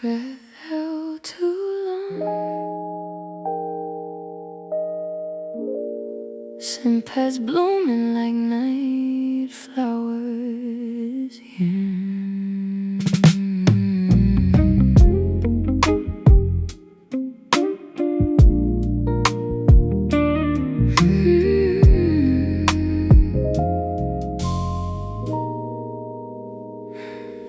breath held too long. Simpers blooming like night flowers, yeah.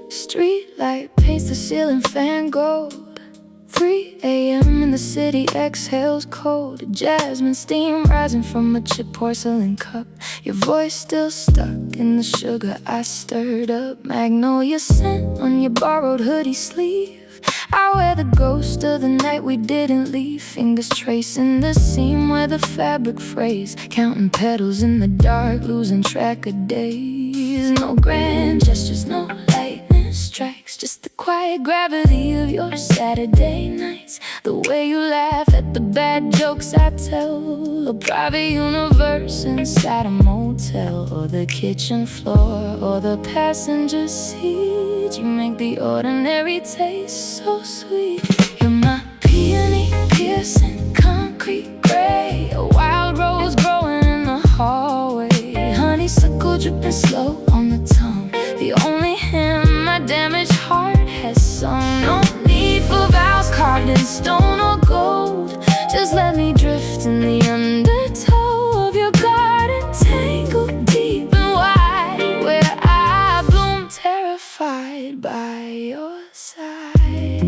Streetlight paints the ceiling fan gold. 3 a.m. in the city exhales cold. Jasmine steam rising from a chipped porcelain cup. Your voice still stuck in the sugar I stirred up. Magnolia scent on your borrowed hoodie sleeve. I wear the ghost of the night we didn't leave. Fingers tracing the seam where the fabric frays. Counting petals in the dark, losing track of days. No grand gestures, no lightning strikes, just the quiet gravity of your Saturday nights. The way you laugh at the bad jokes I tell. A private universe inside a motel. Or the kitchen floor, or the passenger seat. You make the ordinary taste so sweet. You're my peony piercing concrete gray. A wild rose growing in the hallway. Honeysuckle dripping slow on the tongue. The only hymn my damaged heart has sung. No need for vows carved in stone or gold. Just let me drift in the undertow of your garden, tangled deep and wide, where I bloom terrified by your side.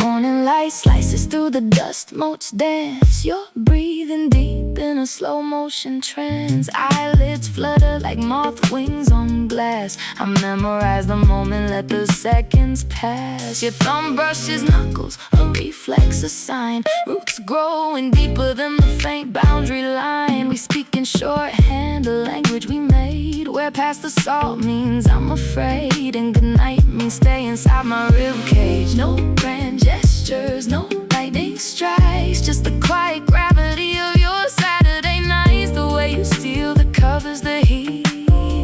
Morning light slices through the dust motes dance. You're breathing deep in a slow motion trance. Eyelids flutter like moth wings on glass. I memorize the moment, let the seconds pass. Your thumb brushes knuckles, a reflex, a sign. Roots growing deeper than the faint boundary line. We speak in shorthand, a language we made, where past the salt means I'm afraid, and goodnight means stay inside my ribcage. No grand gestures, no lightning strikes, just the quiet gravity of your Saturday nights. The way you steal the covers, the heat,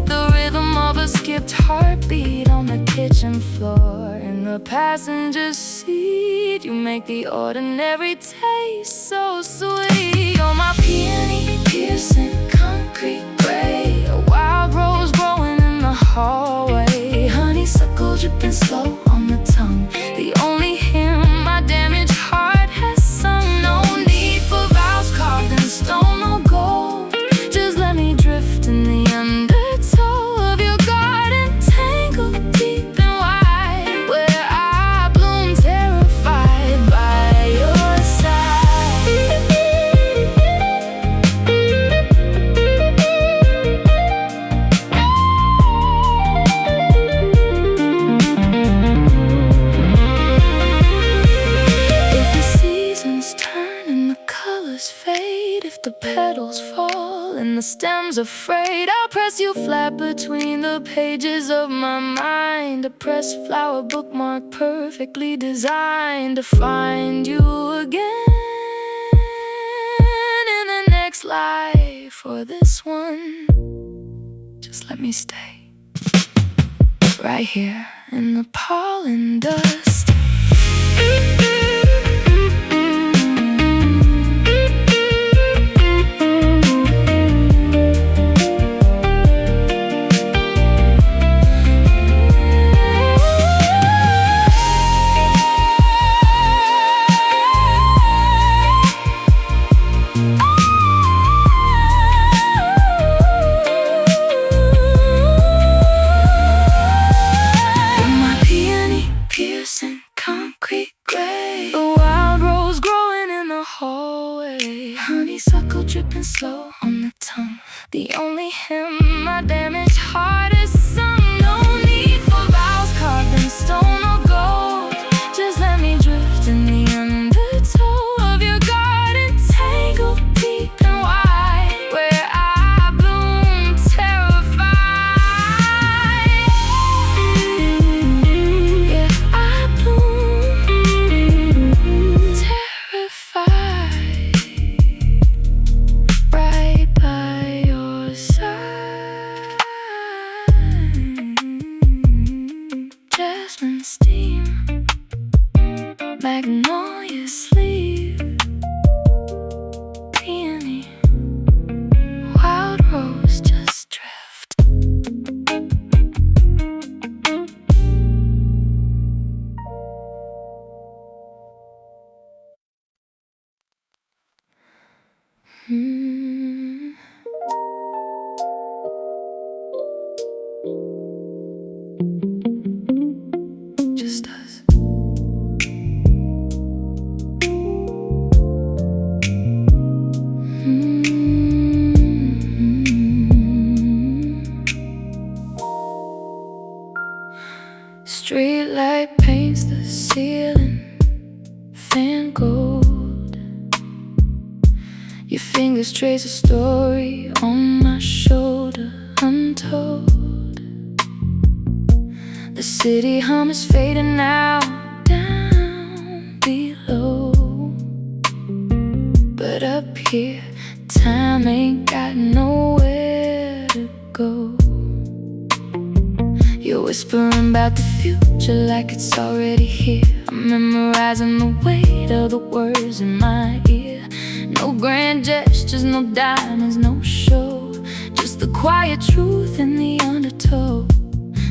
the rhythm of a skipped heartbeat on the kitchen floor. In the passenger seat, you make the ordinary taste so sweet. You're my peony piercing concrete gray. A wild rose growing in the hallway. Honeysuckle dripping slow on the tongue. The only hymn my damaged heart has sung. No need for vows carved in stone or gold. Just let me drift in the undertow of your garden, tangled deep and wide, where I bloom terrified by your side. If the seasons turn and the colors fade, if the petals fall and the stem's afraid, I'll press you flat between the pages of my mind. A pressed flower bookmark perfectly designed to find you again in the next life or this one. Just let me stay right here in the pollen dust. Concrete gray, a wild rose growing in the hallway. Honeysuckle dripping slow on the tongue. The only hymn my damaged heart has sung. No need for vows carved in stone or gold. Just let me drift in the undertow of your garden, tangled deep and wide, where I bloom terrified. Yeah, I bloom terrified, right by your side. light paints the ceiling, fan gold. Your fingers trace a story on my shoulder, untold. The city hum is fading out down below, but up here, time ain't got nowhere to go. You're whispering about the future like it's already here. I'm memorizing the weight of the words in my ear. No grand gestures, no diamonds, no show, just the quiet truth in the undertow.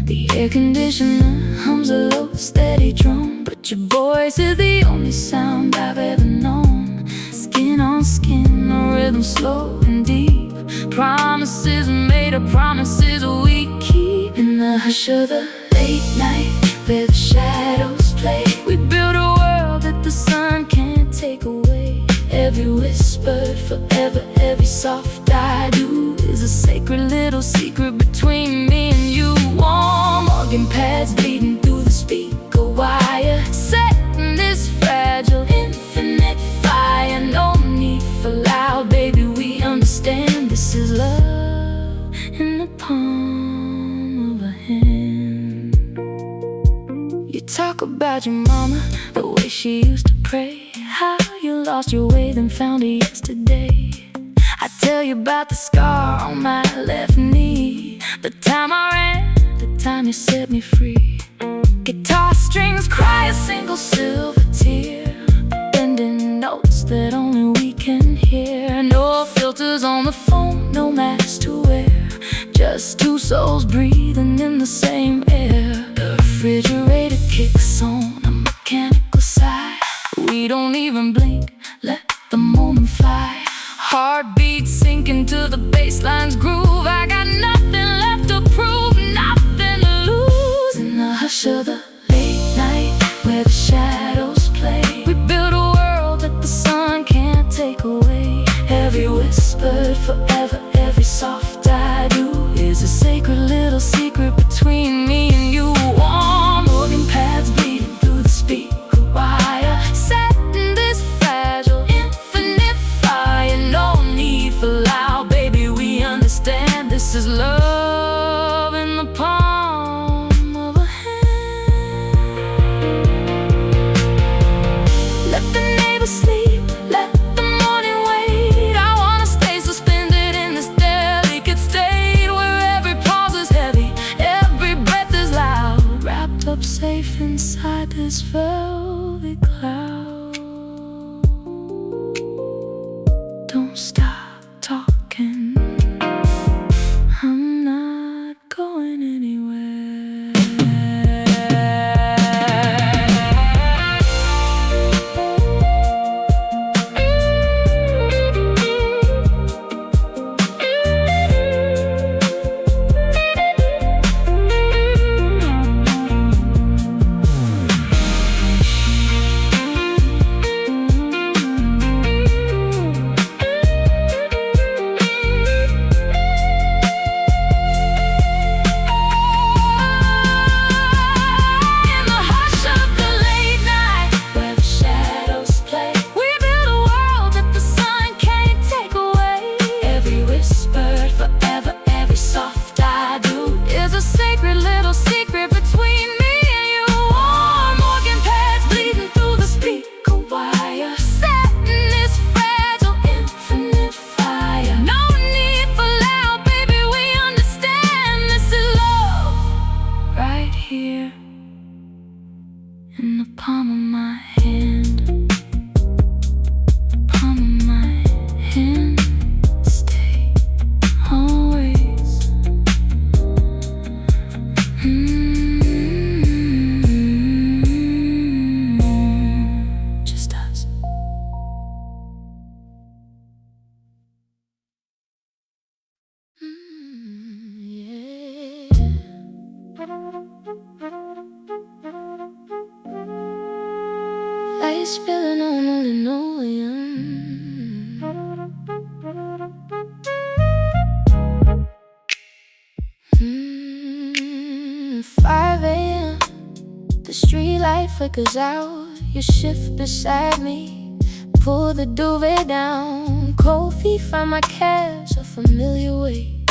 The air conditioner hums a low, steady drone, but your voice is the only sound I've ever known. Skin on skin, a rhythm slow and deep. Promises made of promises we keep. In the hush of the late night, where the shadows play, we build a world that the sun can't take away. Every whispered forever, every soft I do is a sacred little secret between me and you. Warm organ pads bleeding through the speaker wire, set in this fragile infinite fire. No need for loud, baby, we understand. This is love in the palm of a hand. You talk about your mama, the way she used to pray, how you lost your way then found it yesterday. I tell you about the scar on my left knee, the time I ran, the time you set me free. Guitar strings cry a single silver tear, bending notes that only we can hear. No filters on the phone, no mask to wear, just two souls breathing in the same air. The refrigerator kicks on a mechanical sigh. We don't even blink, let the moment fly. Heartbeat sinking to the bassline's groove. I got nothing left to prove, nothing to lose. In the hush of the late night, where the shadows play, we build a world that the sun can't take away. Every whispered forever, every soft I do is a sacred little secret between me and you. Warm organ pads bleeding through the speaker wire, set in this fragile infinite fire. No need for loud, baby, we understand. This is love in the palm of a hand. Let the neighbors sleep, let the morning wait. I wanna stay suspended in this delicate state, where every pause is heavy, every breath is loud, wrapped up safe inside this velvet cloud. Don't stop talking, I'm not going anywhere. In the palm of my hand, palm of my hand, stay always. Just us. Yeah. Light spilling on the linoleum. 5 a.m. The street light flickers out, you shift beside me. Pull the duvet down, cold feet find my calves a familiar way.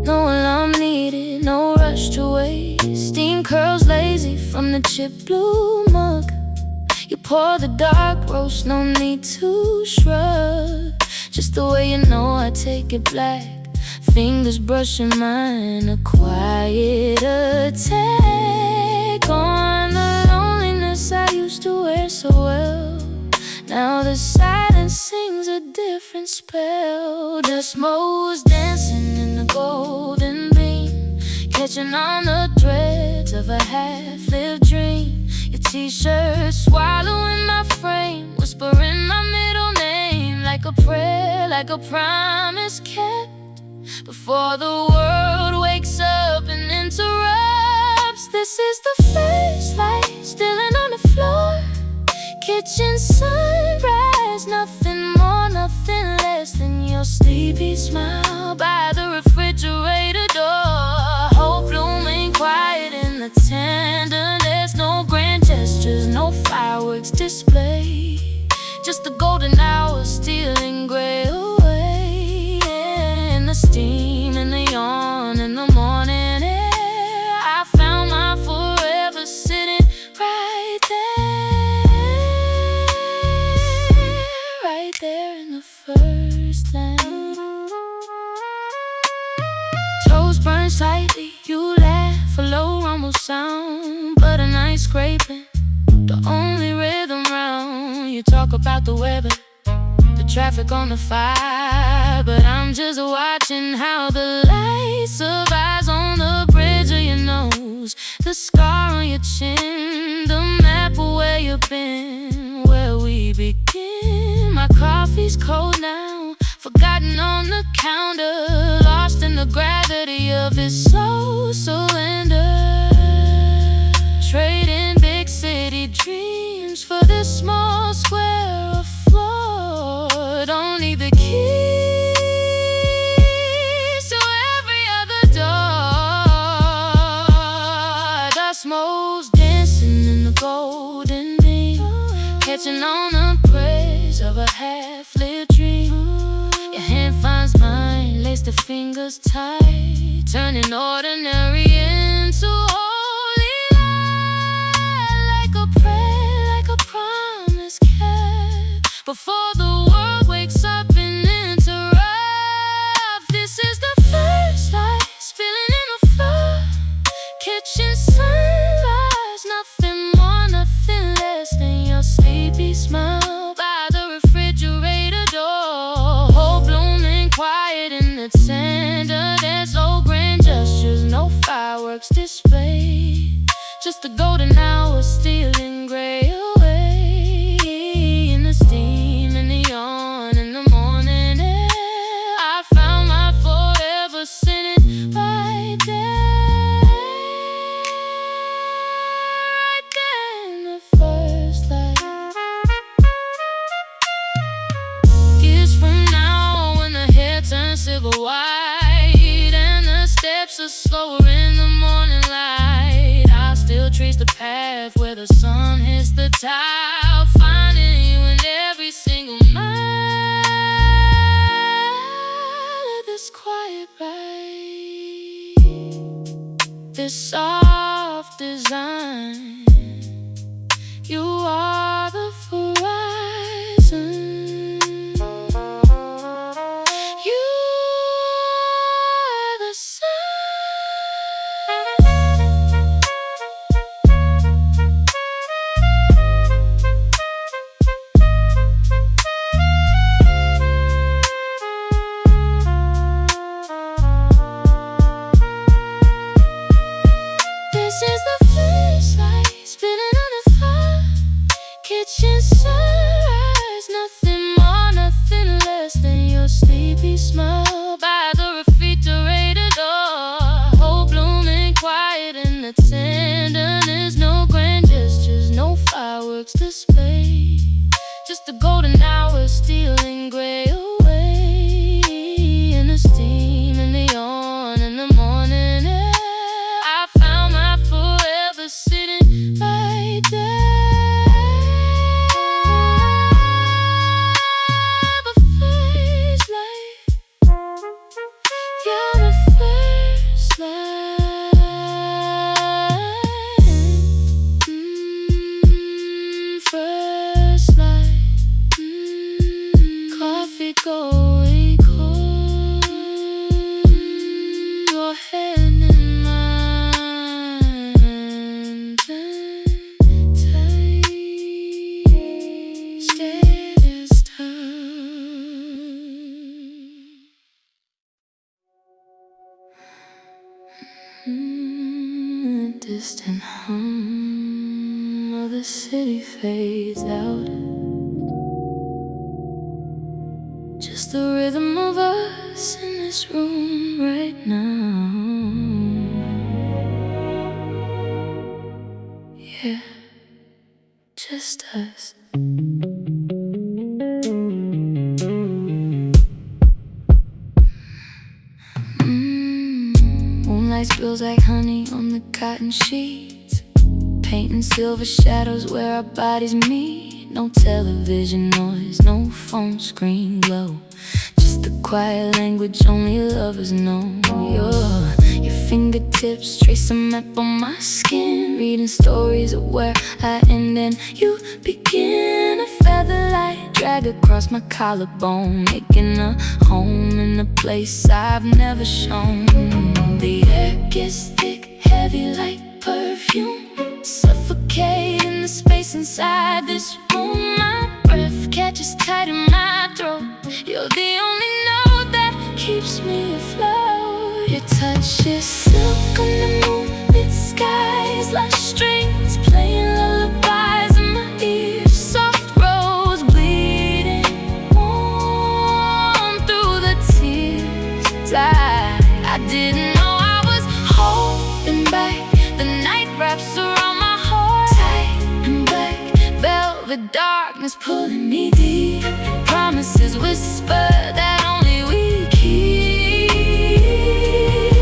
No alarm needed, no rush to wait. Steam curls lazy from the chipped blue mug. You pour the dark roast, no need to shrug. Just the way you know I take it black. Fingers brushing mine, a quiet attack on the loneliness I used to wear so well. Now the silence sings a different spell. Dust motes dancing in the golden beam, catching on the threads of a half-lived dream. Your t-shirt swallowing my frame, whispering my middle name like a prayer, like a promise kept. Before the world wakes up and interrupts, this is the first light stealing on the floor. Kitchen sunrise, nothing more, nothing less than your sleepy smile by the refrigerator door. Hope blooming quiet in the tenderness. No grand gestures, no fireworks display, just the golden hour stealing gray away. And the steam and the yawn in the morning air. I found my forever sitting right there in the first land. Toes burn slightly, you laugh, a low rumble sound, but a nice scraping, the only rhythm round. You talk about the weather, the traffic on the fire, but I'm just watching how the light survives on the bridge of your nose. The scar on your chin, the map of where you've been, where we begin. My coffee's cold now, forgotten on the counter, lost in the gravity of this slow surrender. Trading big city dreams for this small square of floor. Don't need the keys to every other door. Dust motes dancing in the golden beam, catching on the praise of a half-lived dream. Your hand finds mine, lace the fingers tight, turning ordinary into holy light, like a prayer, like a promise kept. Before the world wakes up and interrupts, this is the first light spilling in the floor. Kitchen sunrise, nothing more, nothing less than your sleepy smile by the refrigerator door. Hope blooming quiet in the tender. There's no grand gestures, no fireworks display, just the golden hour stealing gray away. In the steam and the yawn in the morning air, I found my forever sitting right there, right there in the first light. Years from now, when the hair turns silver white and the steps are slower in the morning light, I'll still trace the path where the sun hits the tile, finding you in every single mile of this quiet ride. This soft design, you are the horizon. You are the sun. This is the first light spinning on the floor. The distant hum of the city fades out. Just the rhythm of us in this room right now. Yeah, just us. Moonlight spills like honey on the cotton sheets, painting silver shadows where our bodies meet. No television noise, no phone screen glow, just the quiet language only lovers know. Your fingertips trace a map on my skin, reading stories of where I end and you begin. A featherlight drag across my collarbone, making a home in a place I've never shown. The air gets thick, heavy like perfume, suffocate in the space inside this room. My breath catches tight in my throat. You're the only note that keeps me afloat. Your touch is silk on the moonlit skies, lush strings playing lullabies in my ears. Soft rose bleeding warm through the tears. I didn't know I was holding back. The night wraps around my heart, tight and black, velvet darkness pulling me deep. Promises whisper that only we keep.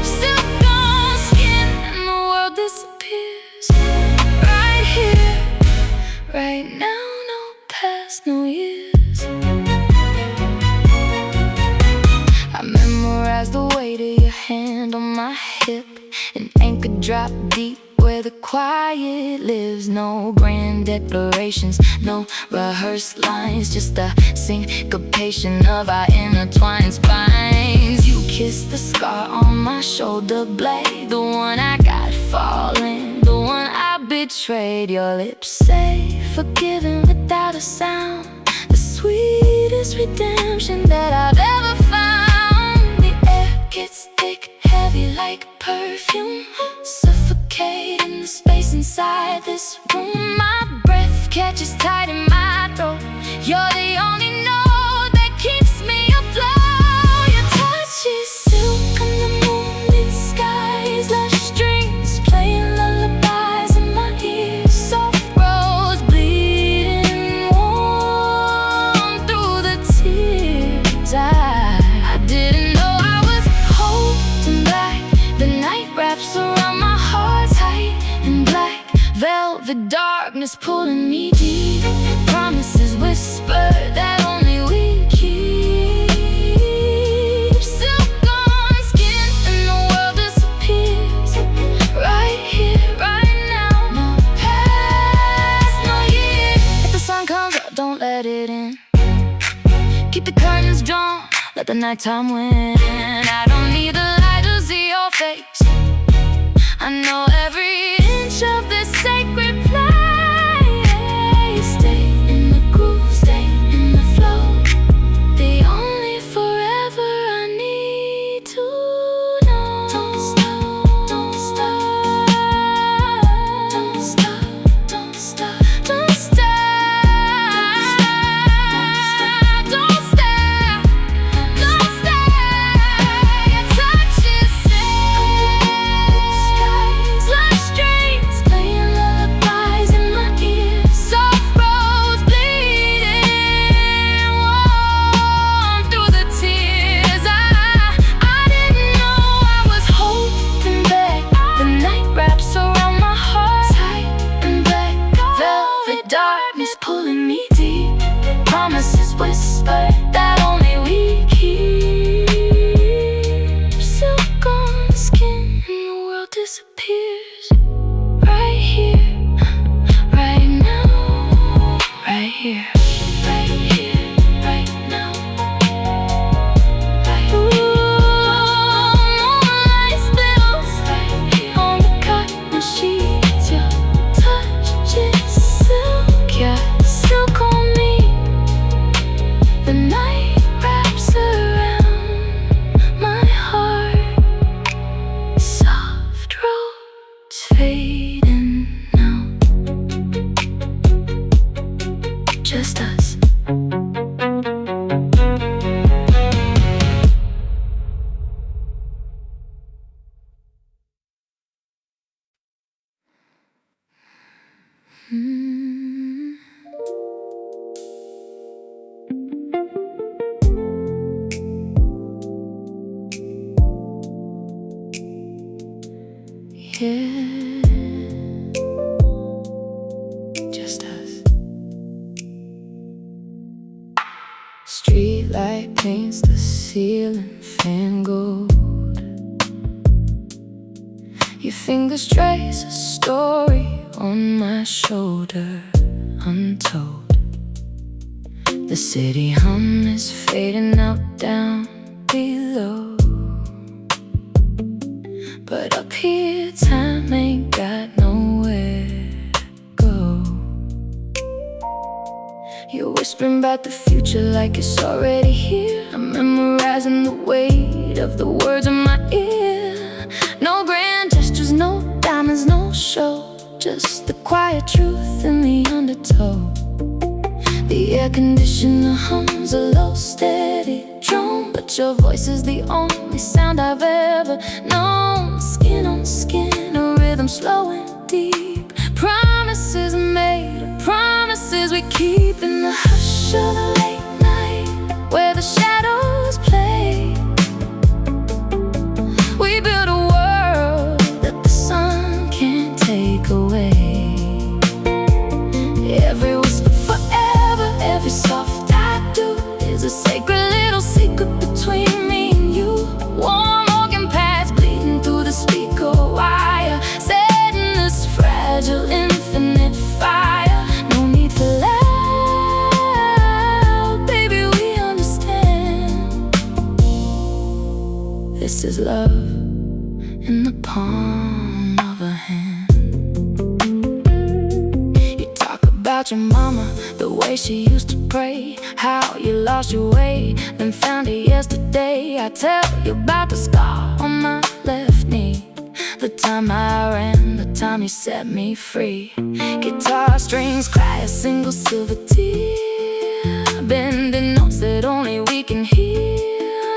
Silk on skin and the world disappears. Right here, right now, no past, no years. I memorize the weight of your hand on my hip, an anchor drop deep where the quiet lives. No grand declarations, no rehearsed lines, just the syncopation of our intertwined spines. You kiss the scar on my shoulder blade, the one I got falling, the one I betrayed. Your lips say forgiven without a sound, the sweetest redemption that I've ever found. The air gets thick, heavy like perfume, suffocate in the space inside this room. My breath catches tight in my throat. You're the only note that keeps me afloat. Your touch is silk on the moonlit skies, lush strings playing lullabies in my ears. Soft rose bleeding warm through the tears. I didn't know I was holding back. The night wraps around my heart, tight and black, velvet darkness pulling me deep. Promises whisper that only we keep. Silk on skin and the world disappears. Right here, right now, no past, no year. If the sun comes up, don't let it in. Keep the curtains drawn, let the nighttime win. I don't need the light to see your face. I know every inch of this sacred place. Stay in the groove, stay in the flow, the only forever I need to know. Don't stop, don't stop, don't stop, don't stop, don't stop, don't stop, don't stop, don't stop. here, just us. Streetlight paints the ceiling fan gold. Your fingers trace a story on my shoulder, untold. The city hum is fading out down below, but up here time ain't got nowhere to go. You're whispering about the future like it's already here. I'm memorizing the weight of the words in my ear. No grand gestures, no diamonds, no show, just the quiet truth in the undertow. The air conditioner hums a low, steady drone, but your voice is the only sound I've ever known. Skin on skin, a rhythm slow and deep. Promises made, promises we keep in the hush of the late night, where the shadows play. We build a world that the sun can't take away. Every whisper forever, every soft I do is a sacred little secret between me and you. Warm organ pads bleeding through the speaker wire, setting this fragile infinite fire. No need for loud, baby, we understand. This is love in the palm of a hand. You talk about your mama, the way she used to pray, how you lost your way, then found it yesterday. I tell you about the scar on my left knee, the time I ran, the time you set me free. Guitar strings cry a single silver tear, bending notes that only we can hear.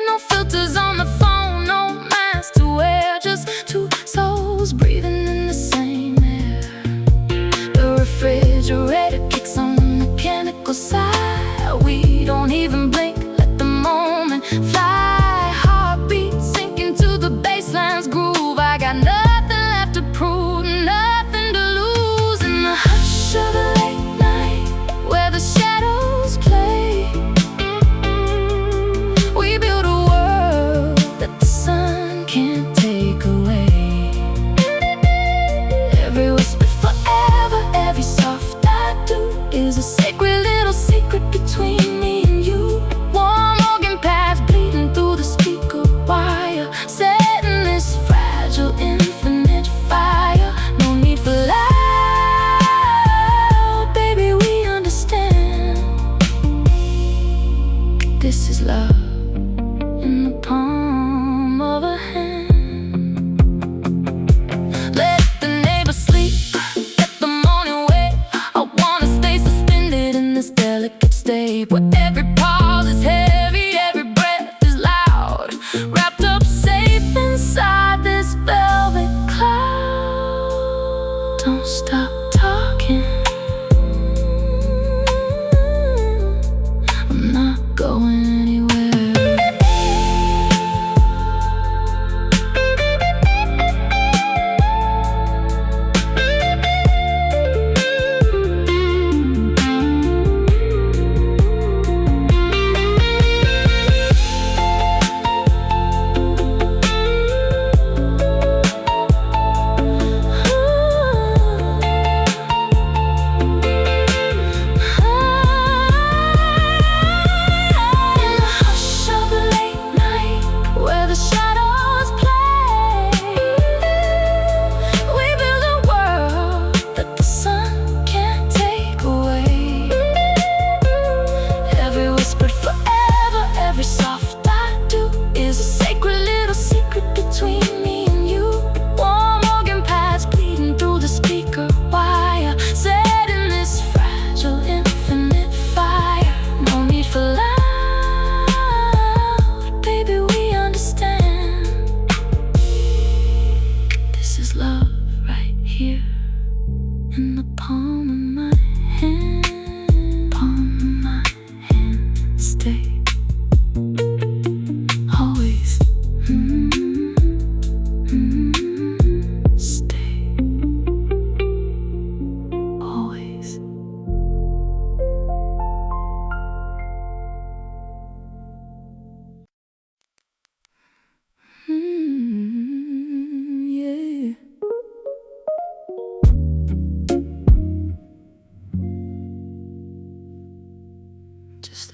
No filters on the phone, no mask to wear, just two souls breathing in the same air. The refrigerator kicks on the mechanical side. We don't even blink, let the moment fly. Heartbeat sinking to the bassline's groove. I got nothing left to prove, nothing to lose. In the hush of the late night, where the shadows play,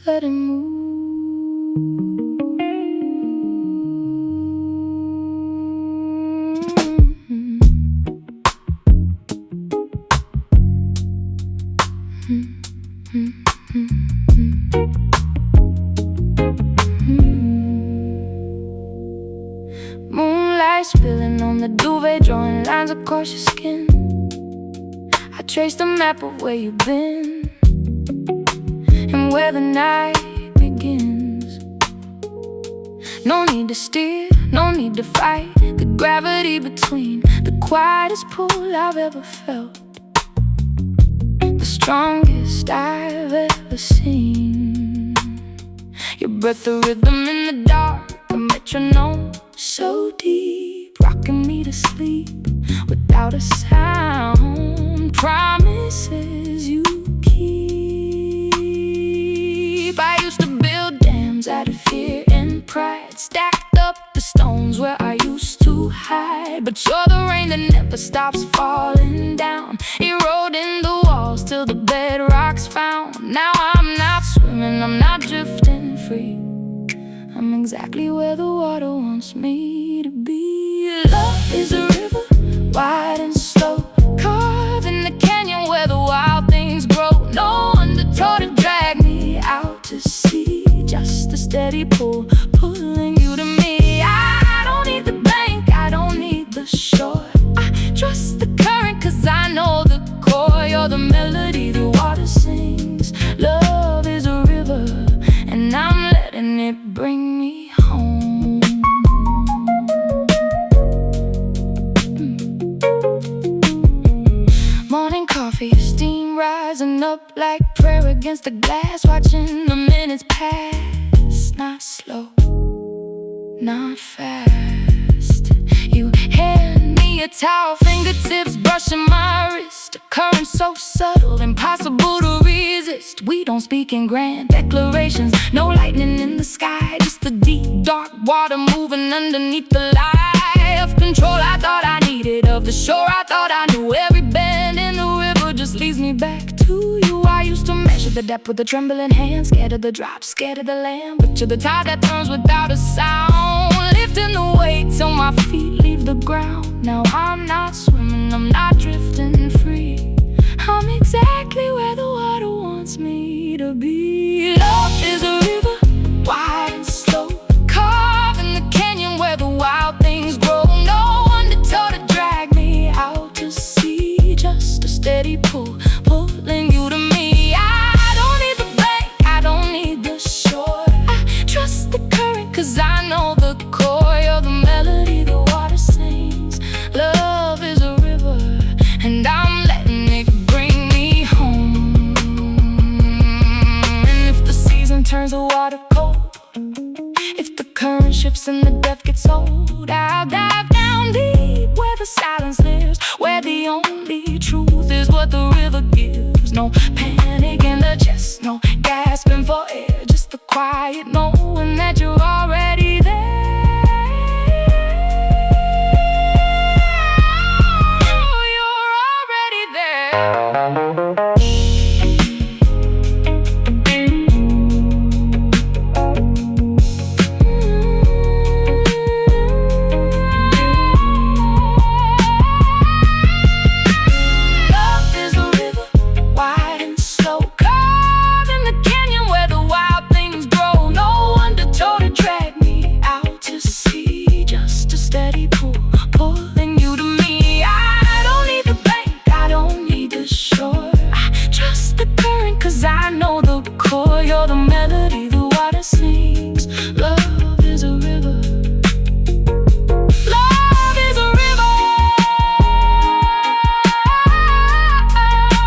let it move. Moonlight spilling on the duvet, drawing lines across your skin. I traced a map of where you've been and where the night begins. No need to steer, no need to fight the gravity between the quietest pull I've ever felt, the strongest I've ever seen. Your breath, the rhythm in the dark, a metronome so deep, rocking me to sleep without a sound. Promises you keep. I used to build dams out of fear and pride, stacked up the stones where I used to hide. But you're the rain that never stops falling down, eroding the walls till the bedrock's found. Now I'm not swimming, I'm not drifting free, I'm exactly where the water wants me to be. Love is a river, wide and slow, carved in the canyon where the wild things grow. No undertow to drag me out to sea, just a steady pull, pulling you to me. I don't need the bank, I don't need the shore, I trust the current cause I know the core. You're the melody the water sings. Love is a river and I'm letting it bring me home. Morning coffee, steam rising up like prayer against the glass, watching the minutes pass. Not slow, not fast. You hand me a towel, fingertips brushing my wrist, a current so subtle, impossible to resist. We don't speak in grand declarations, no lightning in the sky, just the deep dark water moving underneath the lie of control I thought I needed, of the shore I thought I knew. Every bend in the river just leads me back to you. I used to measure the depth with a trembling hand, scared of the drop, scared of the land. But you're the tide that turns without a sound, lifting the weight till my feet leave the ground. Now I'm not swimming, I'm not drifting free, I'm exactly where the water wants me to be. Love is a river, wide and slow, carved in the canyon where the wild things grow. No undertow to drag me out to sea, just a steady pull, pulling you to me. I don't need the bank, I don't need the shore, I trust the current cause I know the core. You're the melody the water sings. Love is a river and I'm letting it bring me home. And if the season turns the water cold, if the current shifts and the depth gets old, I'll dive down deep where the silence lives, where the only truth is what the river gives. No panic in the chest, no gasping for air, just the quiet knowing that you're already there. You're already there. You're the melody the water sings. Love is a river. Love is a river,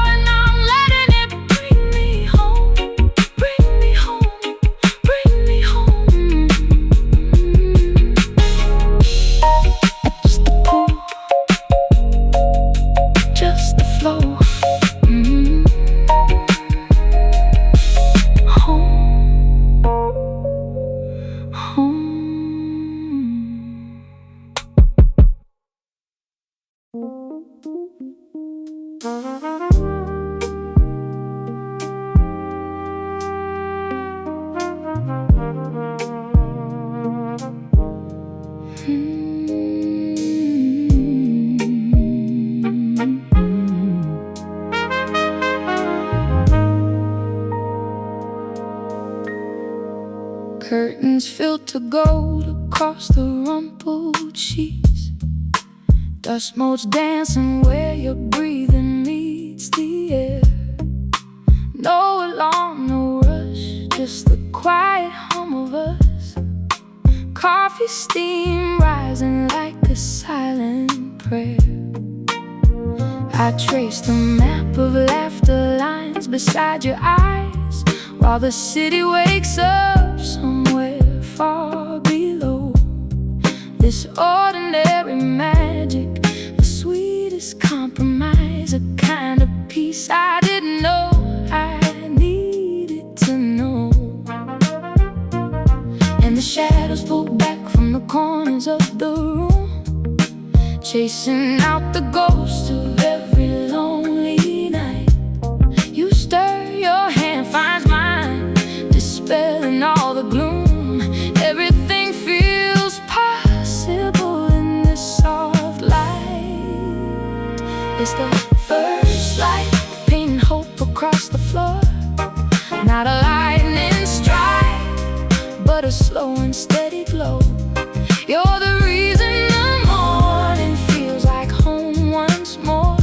and I'm letting it bring me home, bring me home, bring me home. Just the pull, to gold across the rumpled sheets. Dust motes dancing where your breathing meets the air. No alarm, no rush, just the quiet hum of us. Coffee steam rising like a silent prayer. I trace the map of laughter lines beside your eyes, while the city wakes up somewhere far below. This ordinary magic, the sweetest compromise, a kind of peace I didn't know I needed to know. And the shadows pull back from the corners of the room, chasing out the ghosts of every lonely night. You stir, your hand finds mine, dispelling all the gloom. Everything feels possible in this soft light. It's the first light, painting hope across the floor. Not a lightning strike, but a slow and steady glow. You're the reason the morning feels like home once more.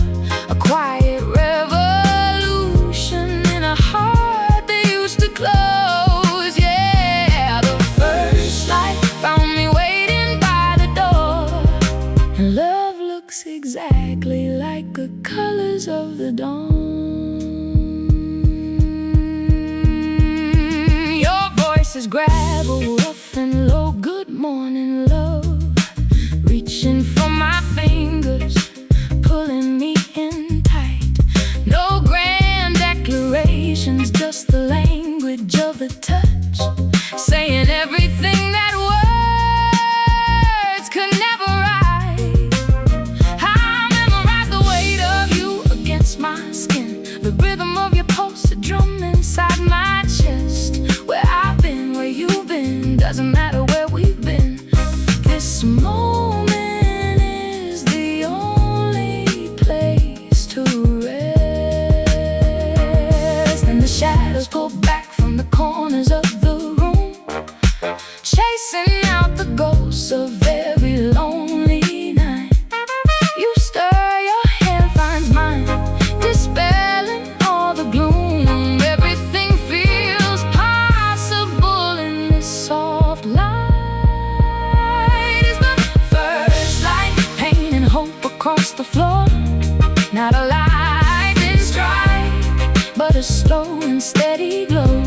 A quiet revolution in a heart that used to close. Yeah, the first light found me waiting by the door, and love looks exactly like the colors of the dawn. Your voice is gravel, rough and low. Good morning, love. Reaching for my fingers, pulling me in tight. No grand declarations, just the language of the touch, saying everything that words could never write. I memorize the weight of you against my skin, the rhythm of your pulse, the drum inside my chest. Where I've been, where you've been, doesn't matter where we've been. This moment is the only place to rest. And the shadows pull back from the corners of the room, chasing out the ghosts of every lonely night. You stir, your hand finds mine, dispelling all the gloom. Everything feels possible in this soft light. Is the first light, painting hope across the floor. Not a lightning strike, but a slow and steady glow.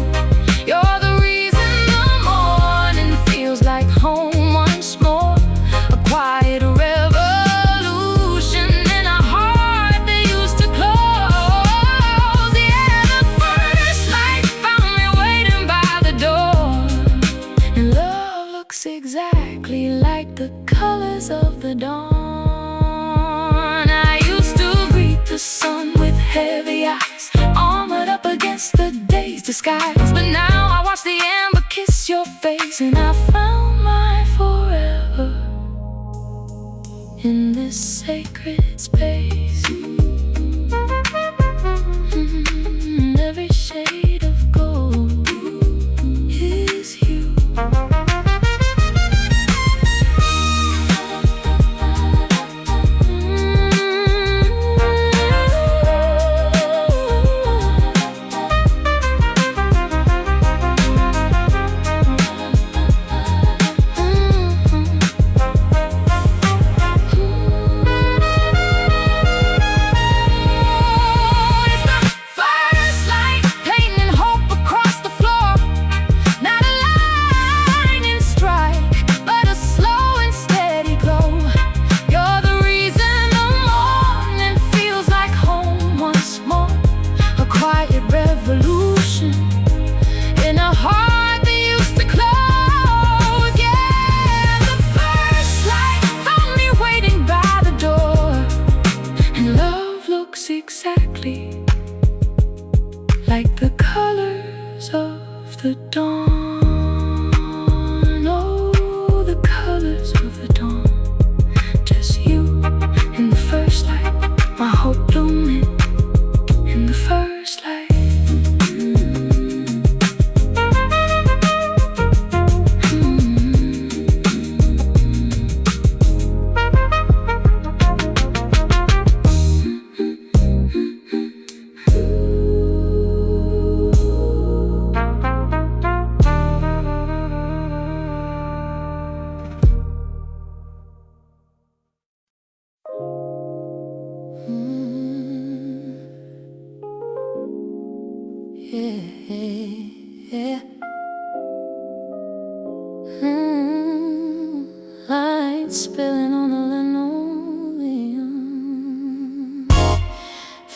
You're the reason the morning feels like home once more. A quiet revolution in a heart that used to close. Yeah, the first light found me waiting by the door, and love looks exactly like the colors of the dawn. I used to greet the sun with heavy eyes, armored up against the day's disguise. But now I watch the amber kiss your face, and I found my forever in this sacred space. Every shade of gold is you.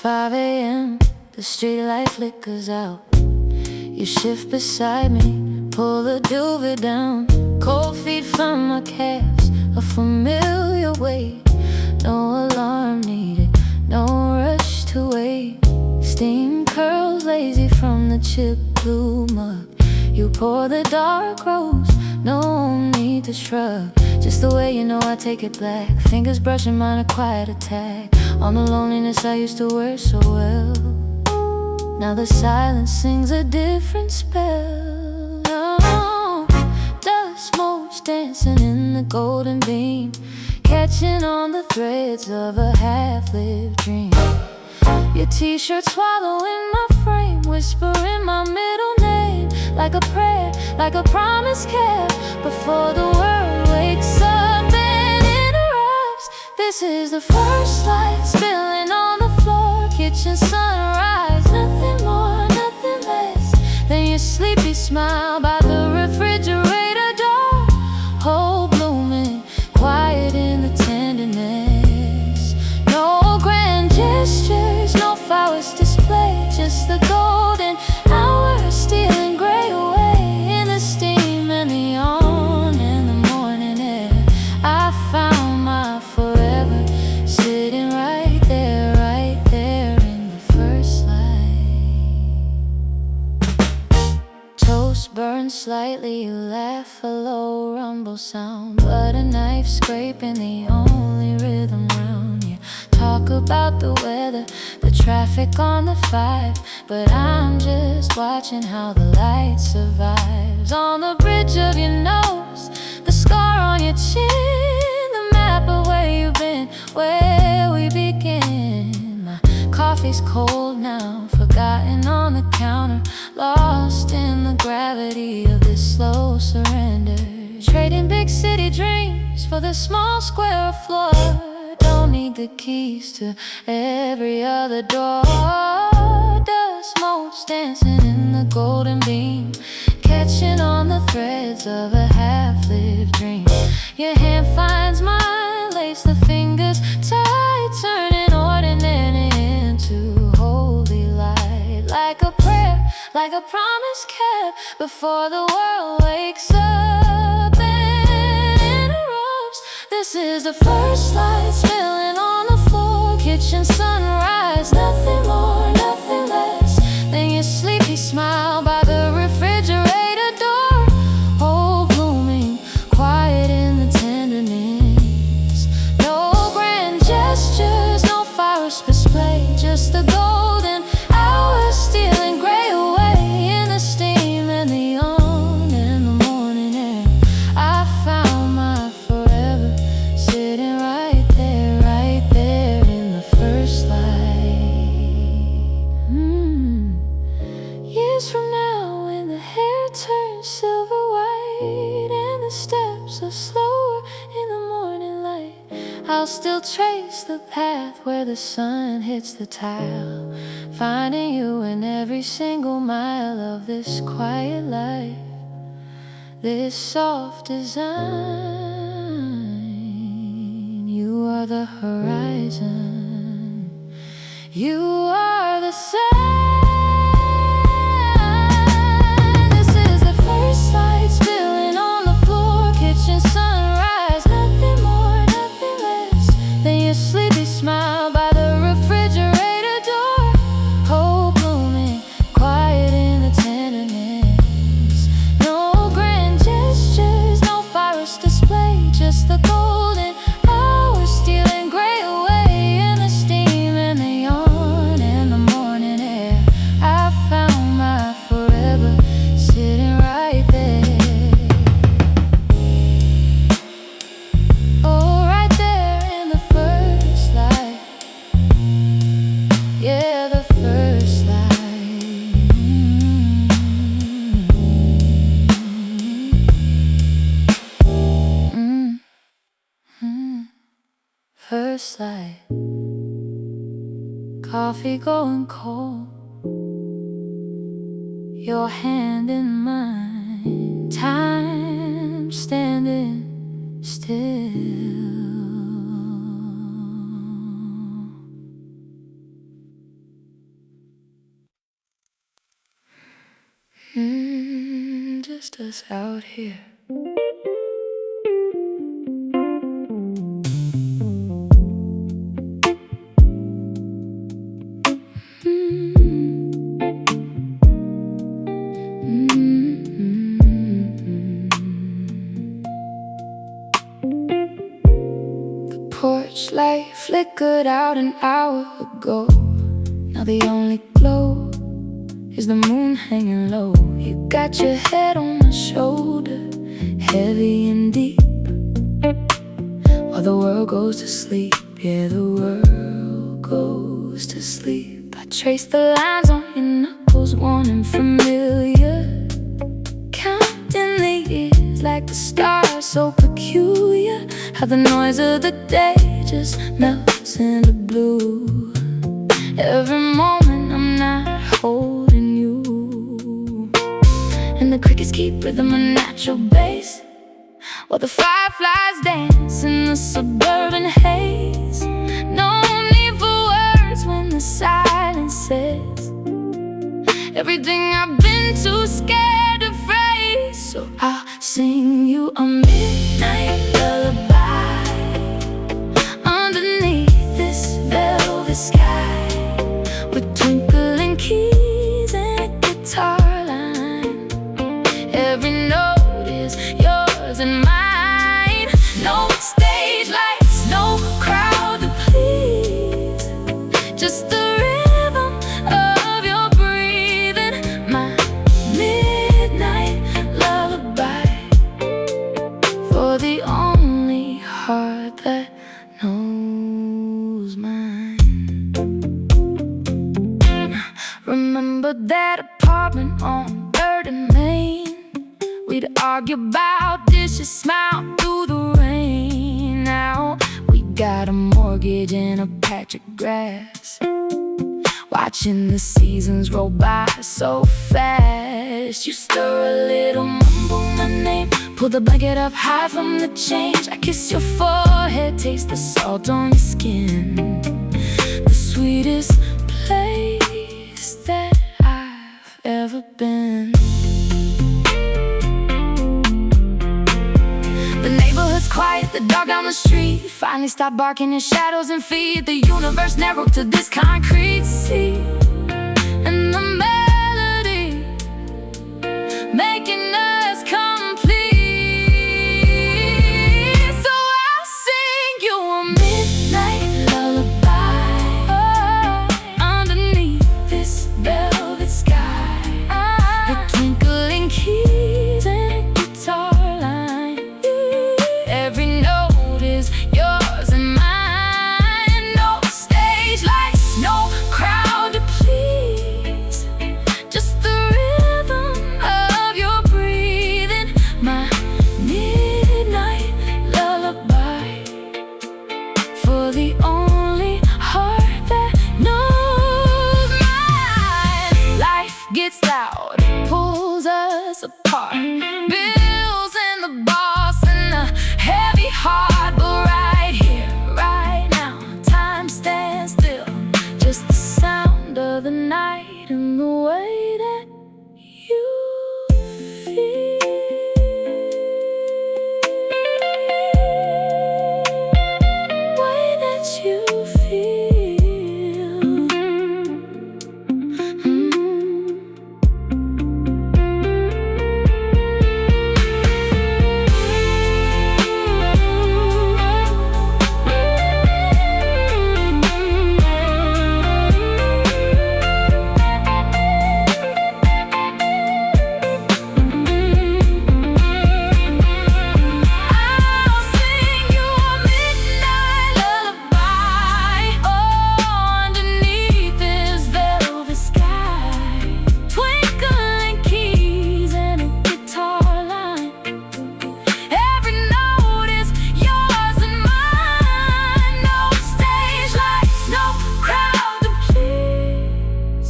5 a.m., the street light flickers out. You shift beside me, pull the duvet down. Cold feet from my calves, a familiar weight. No alarm needed, no rush to wait. Steam curls lazy from the chip blue mug. You pour the dark rose, no need to shrug. Just the way you know I take it back. Fingers brushing mine, a quiet attack on the loneliness I used to wear so well. Now the silence sings a different spell. Oh, dust motes dancing in the golden beam, catching on the threads of a half-lived dream. Your t-shirt swallowing my frame, whispering my middle name, like a prayer, like a promise kept before the world wakes up and interrupts. This is the first light spilling on the floor, kitchen sunrise. Nothing more, nothing less than your sleepy smile by the refrigerator door. Whole blooming, quiet in the tenderness. No grand gestures, no flowers displayed, just the golden hours stealing gray away in the steam and the yawn and the morning air. I found my forever sitting right there in the first light. Toast burns slightly, you laugh, a low rumble sound, but a knife scraping the only rhythm round you. Talk about the weather, the traffic on the 5, but I'm just watching how the light survives. On the bridge of your nose, the scar on your chin, the map of where you've been, where we begin. My coffee's cold now, forgotten on the counter, lost in the gravity of this slow surrender. Trading big city dreams for the small square of floor. Don't need the keys to every other door. Dust motes dancing in the golden beam, catching on the threads of a half-lived dream. Your hand finds mine, lace the fingers tight, turning ordinary into holy light. Like a prayer, like a promise kept before the world wakes up and interrupts. This is the first light spilling on the floor, kitchen sunrise. Nothing more, nothing less than your sleepy smile by the refrigerator door. Oh, blooming, quiet in the tenderness. No grand gestures, no flowers display, just the golden hours stealing gray away in the steam and the yawn and the morning air. I found my forever sitting right there in the first light. Years from now, when the hair turns silver white and the steps are slower in the morning light, I'll still trace the path where the sun hits the tile, finding you in every single mile of this quiet life, this soft design. You are the horizon, you are the sun. This is the first light spilling on the floor, kitchen sunrise. Nothing more, nothing less than your sleepy smile by the refrigerator door. Hope blooming, quiet in the tenderness. No grand gestures, no flowers display, just the golden hours stealing gray away in the steam and the yawn and the morning air. I found my forever sitting right there. Oh, right there in the first light. Yeah, the first light. First light. Coffee going cold, your hand in mine, time standing still. just us out here. Porch light flickered out an hour ago. Now the only glow is the moon hanging low. You got your head on my shoulder, heavy and deep, while the world goes to sleep. Yeah, the world goes to sleep. I trace the lines on your knuckles, wanting familiar, counting the years like the stars, so peculiar. How the noise of the day just melts into blue. Every moment I'm not holding you, and the crickets keep rhythm a natural bass, while the fireflies dance in the suburban haze. No need for words when the silence says everything I've been too scared to phrase. So I'll sing you a midnight lullaby underneath this velvet sky, with twinkling keys and a guitar line. Every note is yours and mine. No stage lights, no crowd to please, just the rhythm of your breathing. My midnight lullaby for the only heart that knows mine. Remember that apartment on 3rd and Main? We'd argue about dishes, smile through the rain. Now we got a mortgage and a patch of grass, watching the seasons roll by so fast. You stir a little, mumble my name, pull the blanket up high from the change. I kiss your forehead, taste the salt on your skin. The sweetest place that I've ever been. The neighborhood's quiet, the dog down the street finally stopped barking in shadows and feet. The universe narrowed to this concrete sea, and the melody making us complete. So I'll sing you a midnight lullaby underneath this velvet sky, with twinkling keys and a guitar line. Every note is yours and mine. No stage lights, no crowd to please, just the rhythm of your breathing. My midnight lullaby for the only heart that knows mine. Life gets loud, pulls us apart, bills and the boss and the heavy heart. But right here, right now, time stands still, just the sound of the night and the way that you feel. Way that you feel. I'll sing you a midnight lullaby underneath this velvet sky, twinkling keys and a guitar line. Every note is yours and mine. No stage lights, no crowd to please,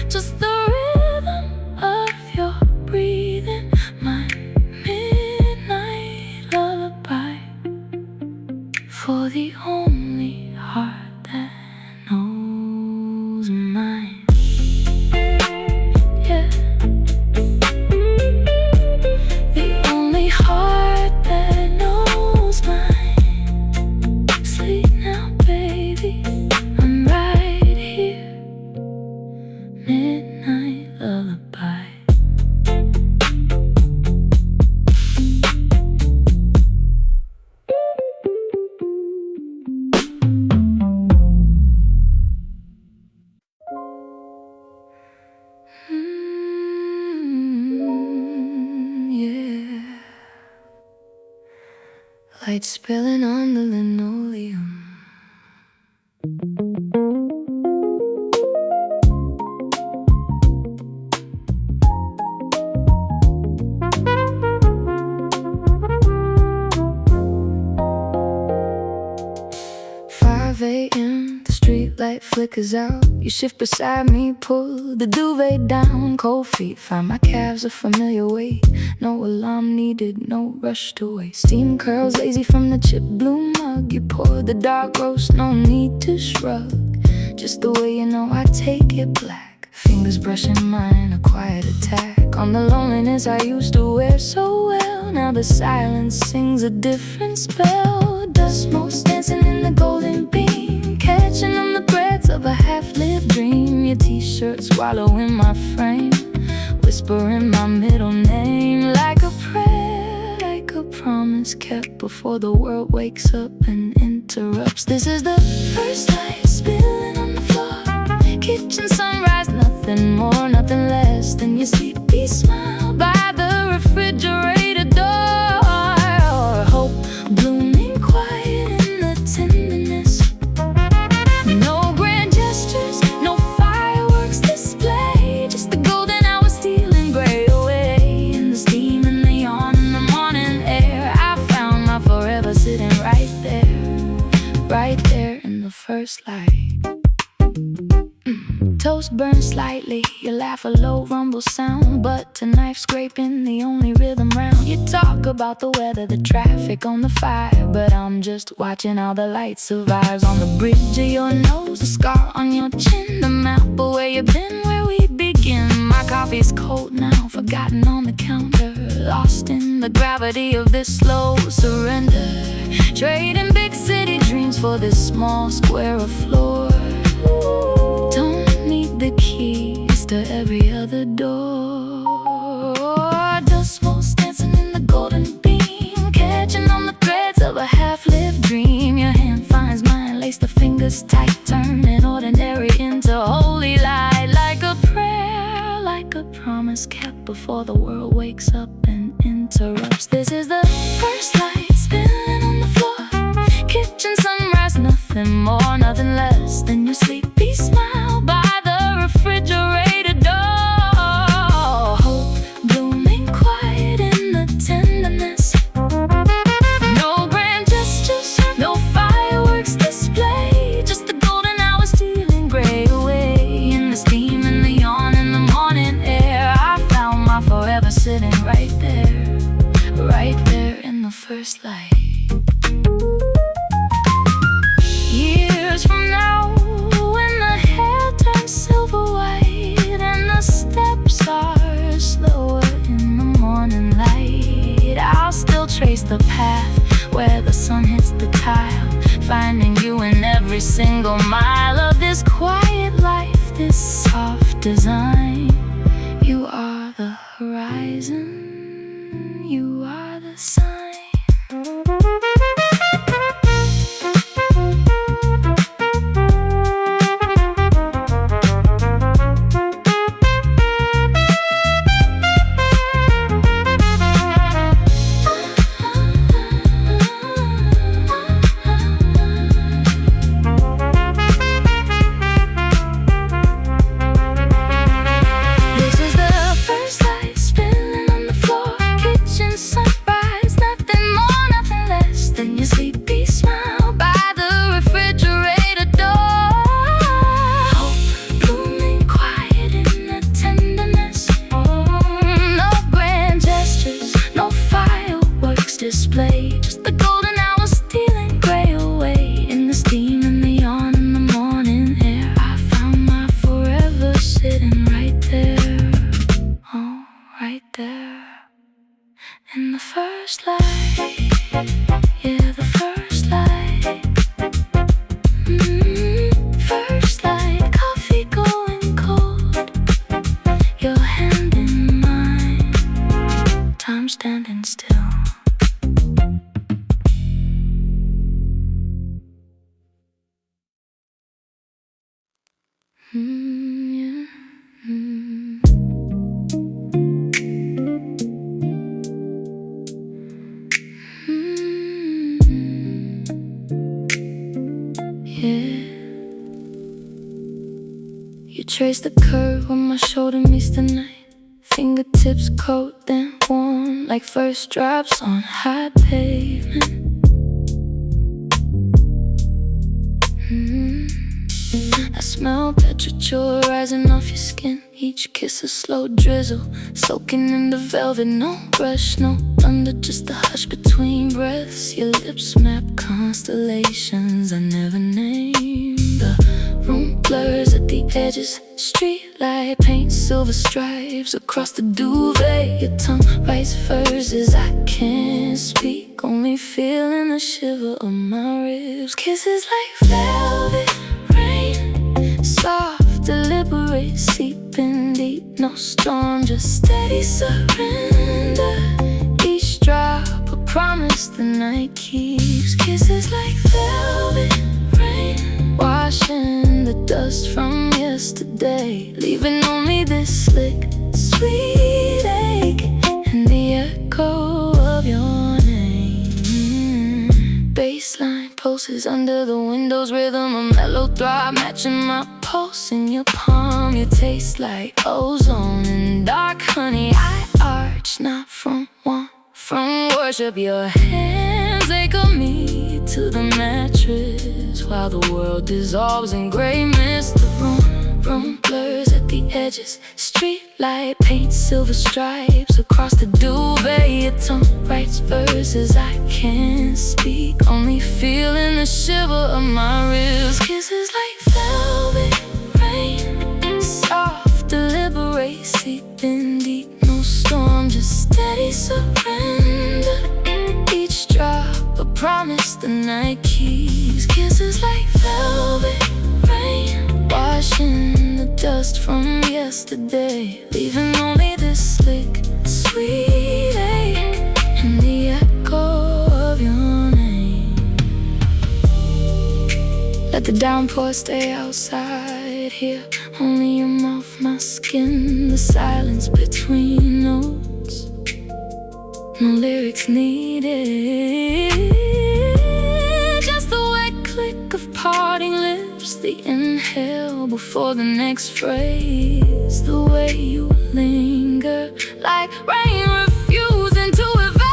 just the rhythm of your breathing. My midnight lullaby for the only heart that knows mine. Yeah. light spilling on the linoleum. 5 a.m., the street light flickers out. You shift beside me, pull the duvet down. Cold feet find my calves a familiar weight. No alarm needed, no rush to wait. Steam curls lazy from the chip blue mug. You pour the dark roast, no need to shrug. Just the way you know I take it black. Fingers brushing mine, a quiet attack on the loneliness I used to wear so well. Now the silence sings a different spell. Dust motes dancing in the golden beam, catching on the threads of a half-lived dream. Your t-shirt swallowing my frame, whispering my middle name like a prayer, like a promise kept before the world wakes up and interrupts. This is the first light spilling on the floor. Kitchen sunrise, nothing more, nothing less than your sleepy smile by the refrigerator door. Or hope blooming quiet in the tenderness. No grand gestures, no fireworks display, just the golden hour stealing gray away. In the steam and the yawn in the morning air, I found my forever sitting right there in the first light. Toast burns slightly, you laugh a low rumble sound, but a knife scraping the only rhythm round. You talk about the weather, the traffic on the fire, but I'm just watching how the light survives. On the bridge of your nose, a scar on your chin, the map of where you've been, where we begin. My coffee's cold now, forgotten on the counter, lost in the gravity of this slow surrender. Trading big city dreams for this small square of floor. The keys to every other door. Dust motes dancing in the golden beam, catching on the threads of a half-lived dream. Your hand finds mine, lace the fingers tight, turning ordinary into holy light. Like a prayer, like a promise kept before the world wakes up and interrupts. This is the first light spilling on the floor. Kitchen sunrise, nothing more, nothing less than your sleepy smile by refrigerator door. Hope blooming quiet in the tenderness. No grand gestures, no fireworks display, just the golden hour stealing gray away. In the steam and the yawn in the morning air, I found my forever sitting right there in the first light. Years from now, silver white and the steps are slower in the morning light, I'll still trace the path where the sun hits the tile, finding you in every single mile of this quiet life, this soft design. You are the horizon, you are the sign. Display, just the golden hour stealing gray away. In the steam and the yawn in the morning air, I found my forever sitting right there. Oh, right there in the first light. Yeah, the first light. First light, coffee going cold, your hand in mine, time standing still. yeah. You trace the curve where my shoulder meets the night. Fingertips cold then warm like first drops on high pavement. I smell petrichor rising off your skin. Each kiss a slow drizzle, soaking in the velvet. No rush, no thunder, just the hush between breaths. Your lips map constellations I never named. The room blurs at the edges, streetlight paints silver stripes across the duvet. Your tongue writes verses I can't speak, only feeling the shiver of my ribs. Kisses like velvet rain, soft, deliberate, seeping deep. No storm, just steady surrender. Each drop a promise the night keeps. Kisses like velvet rain, washing the dust from yesterday, leaving only this slick, sweet ache and the echo of your name. Baseline pulses under the window's rhythm, a mellow throb matching my pulse in your palm. You taste like ozone and dark honey. I arch, not from want, from worship. Your hands anchor me to the mattress while the world dissolves in gray mist. The room blurs at the edges, streetlight paints silver stripes across the duvet. Your tongue writes verses I can't speak, only feeling the shiver of my ribs. Kisses like velvet rain, soft, deliberate, seeping deep. No storm, just steady surrender. Each drop a promise the night keeps. Kisses like velvet rain, washing the dust from yesterday, leaving only this slick, sweet ache and the echo of your name. Let the downpour stay outside here, only your mouth, my skin, the silence between notes. No lyrics needed, just the wet click of parting lips, the inhale before the next phrase. The way you linger, like rain refusing to evaporate.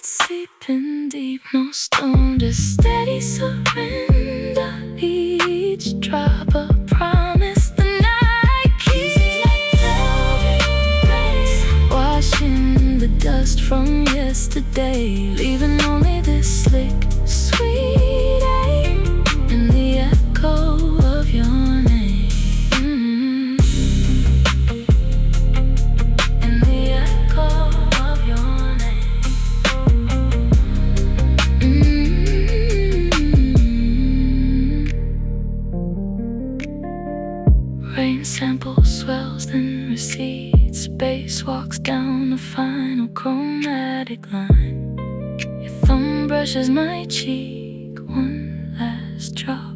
Seeping deep, no storm, just steady surrender. Each drop a promise the night keeps. Like velvet rain, washing the dust from yesterday, leaving only this slick, sweet ache and the echo of your name. And the echo of your name. Rain sample swells, then recedes. Bass walks down the final chromatic line. Your thumb brushes my cheek, one last drop.